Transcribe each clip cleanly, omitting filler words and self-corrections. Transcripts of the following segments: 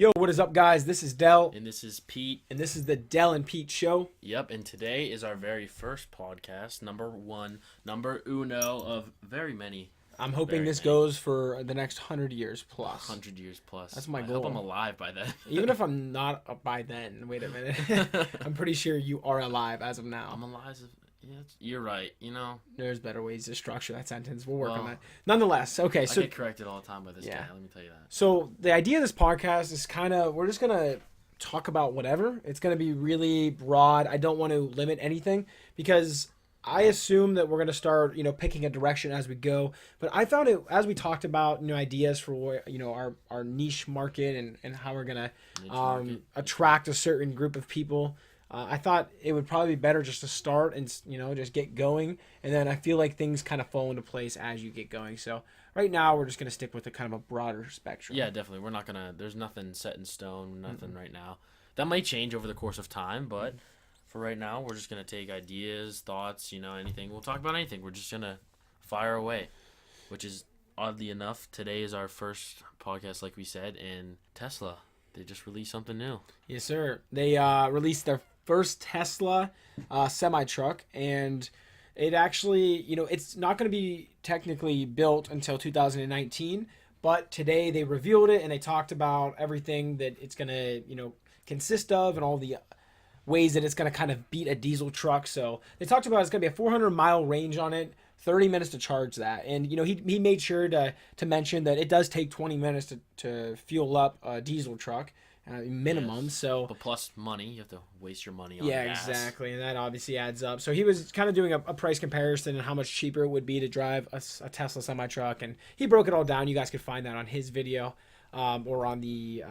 Yo, what is up, guys? This is Dell, And this is Pete. and this is the Dell and Pete Show. Yep, and today is our very first podcast, number one, number uno of very many, I'm hoping Very this nice. goes for the next 100 years plus. 100 years plus. That's my I goal. hope I'm alive by then. Even if I'm not by then, wait a minute. I'm pretty sure you are alive as of now. I'm alive. Yeah, you're right. There's better ways to structure that sentence. We'll work on Well, that. Nonetheless, okay, I so get corrected all the time by this Yeah. guy. Let me tell you that. so the idea of this podcast is we're just going to talk about whatever. It's going to be really broad. I don't want to limit anything because I assume that we're going to start, picking a direction as we go. But I found it, as we talked about, ideas for, our niche market and how we're going Niche to market. attract a certain group of people. I thought it would probably be better just to start and, just get going. And then I feel like things kind of fall into place as you get going. So right now we're just going to stick with a kind of a broader spectrum. Yeah, definitely. We're not gonna. There's nothing set in stone. Nothing right now. That might change over the course of time, but for right now, we're just gonna take ideas, thoughts, anything. We'll talk about anything. We're just gonna fire away, which is oddly enough, today is our first podcast, like we said, and Tesla. They just released something new. Yes, sir. They released their first Tesla semi truck, and it actually, it's not going to be technically built until 2019. But today they revealed it, and they talked about everything that it's going to, consist of, and all the ways that it's going to kind of beat a diesel truck. So they talked about it's going to be a 400-mile range on it. 30 minutes to charge that, and he made sure to mention that it does take 20 minutes to fuel up a diesel truck minimum. Yes. So But plus money, you have to waste your money on yeah, gas. exactly, and that obviously adds up. So he was kind of doing a price comparison and how much cheaper it would be to drive a Tesla semi truck, and he broke it all down. You guys could find that on his video. Or on the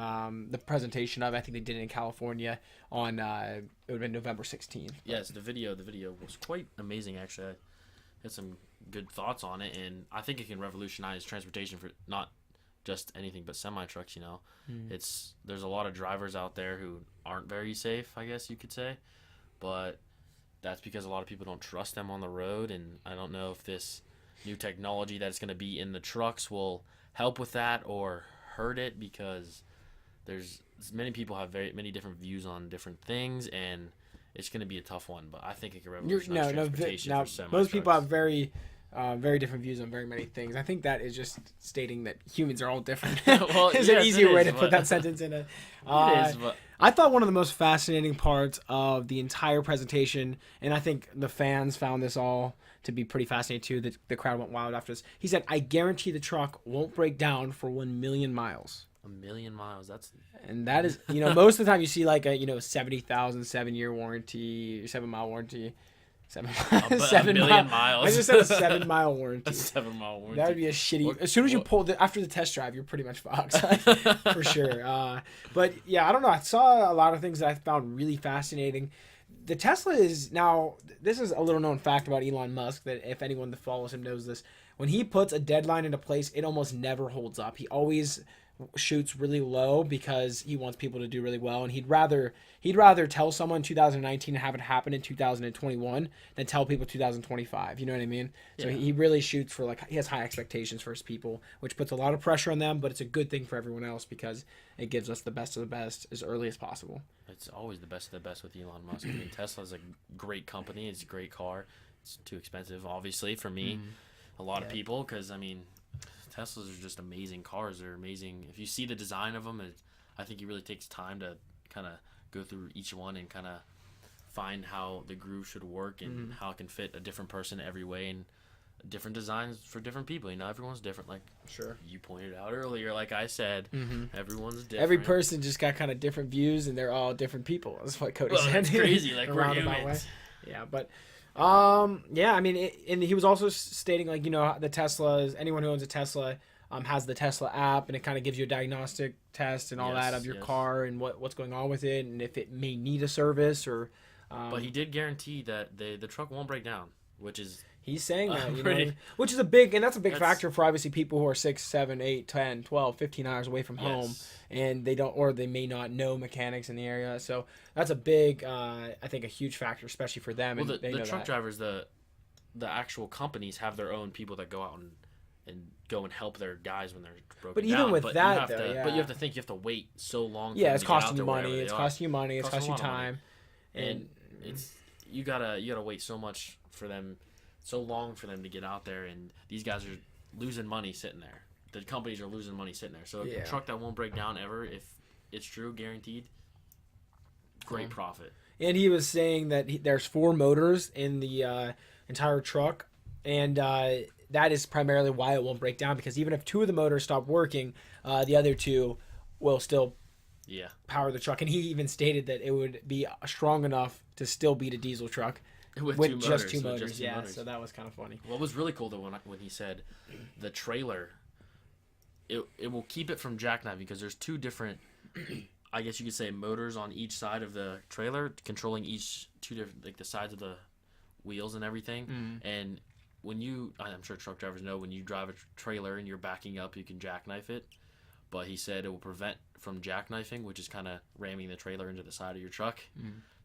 presentation of, I think they did it in California on it would have been November 16th. Yes, the video was quite amazing. Actually, I had some good thoughts on it, and I think it can revolutionize transportation for not just anything but semi trucks. There's a lot of drivers out there who aren't very safe, I guess you could say, but that's because a lot of people don't trust them on the road, and I don't know if this new technology that's going to be in the trucks will help with that or hurt it, because there's many people have very many different views on different things, and it's going to be a tough one. But I think it can revolutionize transportation for semi most people have very different views on very many things. I think that is just stating that humans are all different. Well, Is yes, an easier it way is, to put but- that sentence in it. It is, but I thought one of the most fascinating parts of the entire presentation, and I think the fans found this all to be pretty fascinating too, the crowd went wild after this. He said, "I guarantee the truck won't break down for 1 million miles." 1,000,000 miles. That's And that is, most of the time you see like a 70,000 7-year warranty, 7-mile warranty, a 7 million mile. miles. I just said a 7-mile warranty. a 7-mile warranty. That would be a shitty. What- As soon as you what- pull after the test drive, you're pretty much fucked for sure. But yeah, I don't know. I saw a lot of things that I found really fascinating. The Tesla is now. This is a little known fact about Elon Musk that if anyone that follows him knows this. When he puts a deadline into place, it almost never holds up. He always shoots really low because he wants people to do really well, and he'd rather tell someone 2019 and have it happen in 2021 than tell people 2025. You know what I mean? So Yeah. he really shoots for, like, he has high expectations for his people, which puts a lot of pressure on them, but it's a good thing for everyone else because it gives us the best of the best as early as possible. It's always the best of the best with Elon Musk. I mean, Tesla's a great company. It's a great car. It's too expensive, obviously, for me, a lot of Yeah. people, because, I mean, Teslas are just amazing cars. They're amazing. If you see the design of them, I think it really takes time to kind of go through each one and kind of find how the groove should work and how it can fit a different person every way, and different designs for different people. Everyone's different. Like Sure. you pointed out earlier, like I said, everyone's different. Every person just got kind of different views, and they're all different people. That's what Cody Well, said. that's crazy. Like, In a we're roundabout humans. way. Yeah, but yeah, I mean, and he was also stating, like, the Teslas, anyone who owns a Tesla has the Tesla app, and it kind of gives you a diagnostic test and all that Yes, of your yes. car and what's going on with it, and if it may need a service or. But he did guarantee that the truck won't break down, which is He's saying that, Pretty- which is a big, and that's a big That's- factor for obviously people who are 6, 7, 8, 10, 12, 15 hours away from home, yes. and they don't, or they may not know mechanics in the area. So that's a big, I think, a huge factor, especially for them. Well, And they the know truck that. drivers, the actual companies have their own people that go out and and go and help their guys when they're broken But even down. with but that, you have though, to, yeah. but you have to think you have to wait so long. For Yeah, them it's to get out costing you there wherever money. they It's are. costing you money. It's Costs costing a you lot of money. time. And you gotta wait so much for them, so long for them to get out there, and these guys are losing money sitting there. The companies are losing money sitting there. So Yeah. a truck that won't break down ever, if it's true, guaranteed, great profit. And he was saying that there's 4 motors in the entire truck, and that is primarily why it won't break down, because even if 2 of the motors stop working, the other 2 will still power the truck. And he even stated that it would be strong enough to still beat a diesel truck with just two motors. So that was kind of funny. What was really cool though when he said the trailer, it will keep it from jackknifing, because there's 2 different, I guess you could say, motors on each side of the trailer, controlling each 2 different, like the sides of the wheels and everything. And when I'm sure truck drivers know, when you drive a trailer and you're backing up, you can jackknife it. But he said it will prevent from jackknifing, which is kind of ramming the trailer into the side of your truck.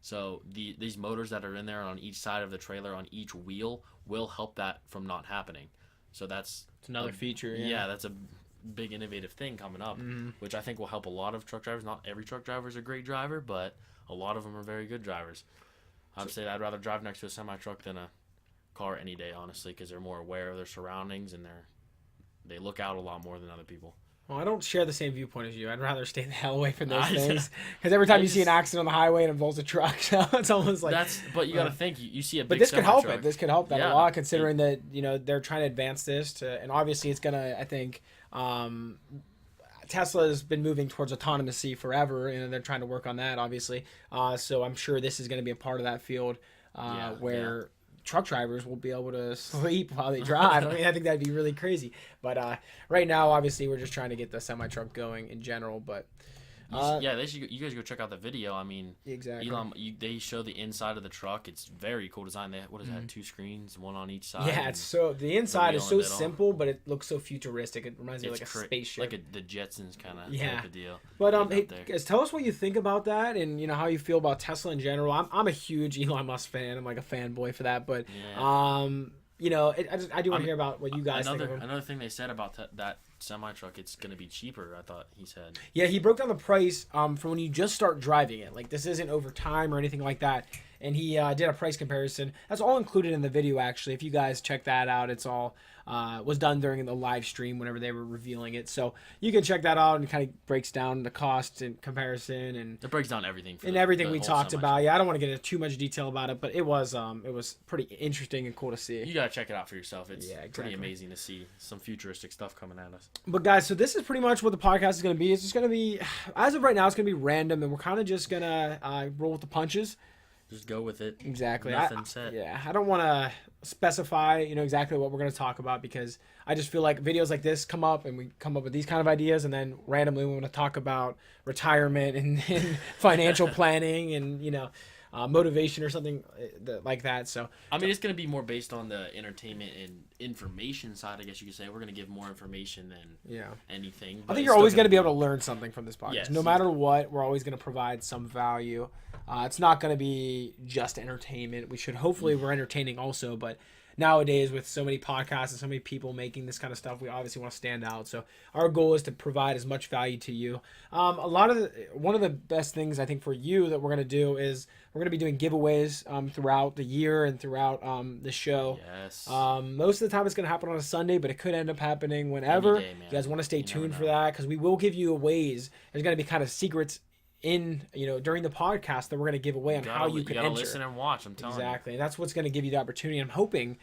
So these motors that are in there on each side of the trailer, on each wheel, will help that from not happening. So it's another feature. Yeah, that's a big innovative thing coming up, which I think will help a lot of truck drivers. Not every truck driver is a great driver, but a lot of them are very good drivers. I'd say I'd rather drive next to a semi-truck than a car any day, honestly, because they're more aware of their surroundings and they look out a lot more than other people. Well, I don't share the same viewpoint as you. I'd rather stay the hell away from those things, because every time you see an accident on the highway, it involves a truck. So it's almost like But you got to think, you see a big. But this could help semi-truck. it. This could help that a lot, considering that they're trying to advance this and obviously it's gonna. I think Tesla has been moving towards autonomy forever, and they're trying to work on that, obviously. So I'm sure this is going to be a part of that field where truck drivers will be able to sleep while they drive. I mean, I think that'd be really crazy. But right now, obviously, we're just trying to get the semi-truck going in general. But you guys go check out the video. I mean, exactly. They show the inside of the truck. It's very cool design. What is that? 2 screens, one on each side. Yeah, the inside is so simple, but it looks so futuristic. It reminds me of like a spaceship, like the Jetsons kind of type of deal. But hey, guys, tell us what you think about that, and how you feel about Tesla in general. I'm a huge Elon Musk fan. I'm like a fanboy for that. But I do want to hear about what you guys think of him. Another thing they said about that semi-truck, it's going to be cheaper, I thought he said. Yeah, he broke down the price for when you just start driving it. Like, this isn't over time or anything like that. And he did a price comparison. That's all included in the video, actually. If you guys check that out, it's all was done during the live stream whenever they were revealing it. So you can check that out, and it kind of breaks down the cost and comparison. And it breaks down everything. Everything we talked about. Yeah, I don't want to get into too much detail about it, but it was pretty interesting and cool to see. You got to check it out for yourself. It's pretty amazing to see some futuristic stuff coming at us. But guys, so this is pretty much what the podcast is going to be. It's just going to be, as of right now, it's going to be random, and we're kind of just going to roll with the punches. Just go with it. Exactly. Nothing set. Yeah, I don't want to specify, exactly what we're going to talk about, because I just feel like videos like this come up and we come up with these kind of ideas, and then randomly we want to talk about retirement and financial planning and, motivation or something like that. So I mean, it's going to be more based on the entertainment and information side, I guess you could say. We're going to give more information than anything. I think you're always going to be able to learn something from this podcast. Yes. No matter what, we're always going to provide some value. It's not going to be just entertainment. We're entertaining also, but nowadays with so many podcasts and so many people making this kind of stuff, we obviously want to stand out. So our goal is to provide as much value to you. One of the best things I think for you that we're going to do is we're going to be doing giveaways throughout the year and throughout the show. Yes. Most of the time it's going to happen on a Sunday, but it could end up happening whenever. Any day, you guys want to stay tuned for that, because we will give you aways. There's going to be kind of secrets in during the podcast that we're going to give away on how you can enter. Listen and watch. I'm telling you. Exactly, and that's what's going to give you the opportunity. I'm hoping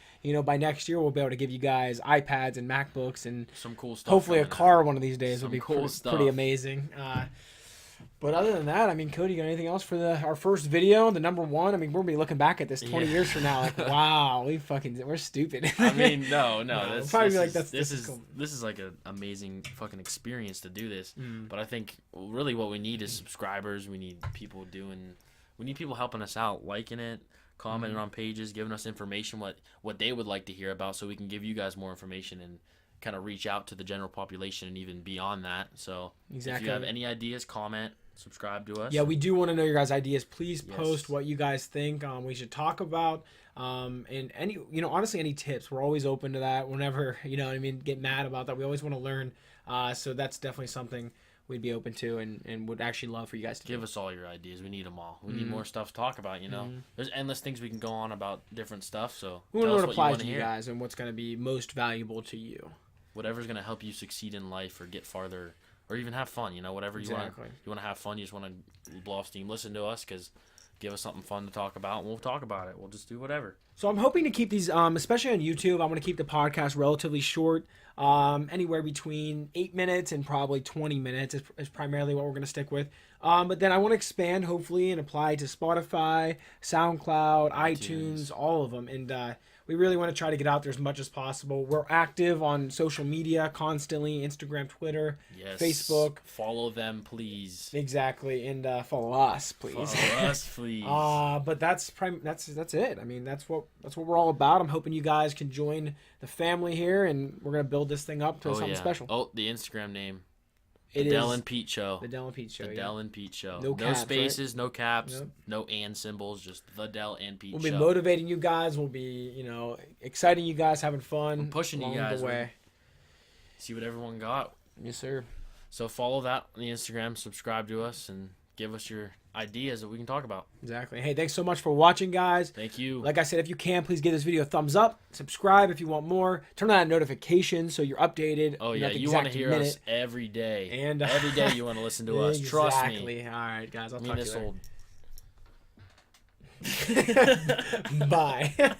by next year we'll be able to give you guys iPads and MacBooks and some cool stuff. Hopefully a car one of these days would be cool pretty amazing. But other than that, I mean, Cody, you got anything else for our first video, the number one? I mean, we're gonna be looking back at this 20 years from now, like, wow, we're stupid. I mean, no, this is like an amazing fucking experience to do this. But I think really what we need is subscribers. We need people helping us out, liking it, commenting on pages, giving us information what they would like to hear about, so we can give you guys more information and kind of reach out to the general population and even beyond that. So if you have any ideas, comment, subscribe to us. Yeah, we do want to know your guys' ideas. Please Yes. post what you guys think we should talk about. And any, honestly, any tips. We're always open to that. Whenever, get mad about that. We always want to learn. So that's definitely something we'd be open to and would actually love for you guys to Give do. us all your ideas. We need them all. We Mm-hmm. need more stuff to talk about. There's endless things we can go on about different stuff. So We want to tell know us what what you applies want to to you hear. guys and what's going to be most valuable to you. Whatever's gonna help you succeed in life or get farther or even have fun. Whatever you Exactly. want to have fun. You just want to blow off steam. Listen to us because give us something fun to talk about and we'll talk about it. We'll just do whatever. So I'm hoping to keep these, especially on YouTube, I want to keep the podcast relatively short, anywhere between 8 minutes and probably 20 minutes is primarily what we're going to stick with. But then I want to expand, hopefully, and apply to Spotify, SoundCloud, iTunes, all of them. And we really want to try to get out there as much as possible. We're active on social media constantly, Instagram, Twitter, Yes. Facebook. Follow them, please. Exactly. And follow us, please. Follow us, please. But that's it. I mean, that's what we're all about. I'm hoping you guys can join the family here, and we're gonna build this thing up to something special. Oh, the Instagram name. It The is Dell and Pete Show. the Dell and Pete Show. The Yeah. Dell and Pete Show. No caps, right? spaces, no caps, Yep. no and symbols, just the Dell and Pete We'll Show. be motivating you guys. We'll be, exciting you guys, having fun, We're pushing you along guys. the way. See what everyone got. Yes, sir. So follow that on the Instagram, subscribe to us, and give us your ideas that we can talk about. Exactly. Hey, thanks so much for watching, guys. Thank you. Like I said, if you can, please give this video a thumbs up. Subscribe if you want more. Turn on that notification so you're updated. Oh, at yeah. the You want to exact hear minute. us every day. And every day you want to listen to us. Trust me. Exactly. All right, guys. I'll I mean, talk this to old. you later. Bye.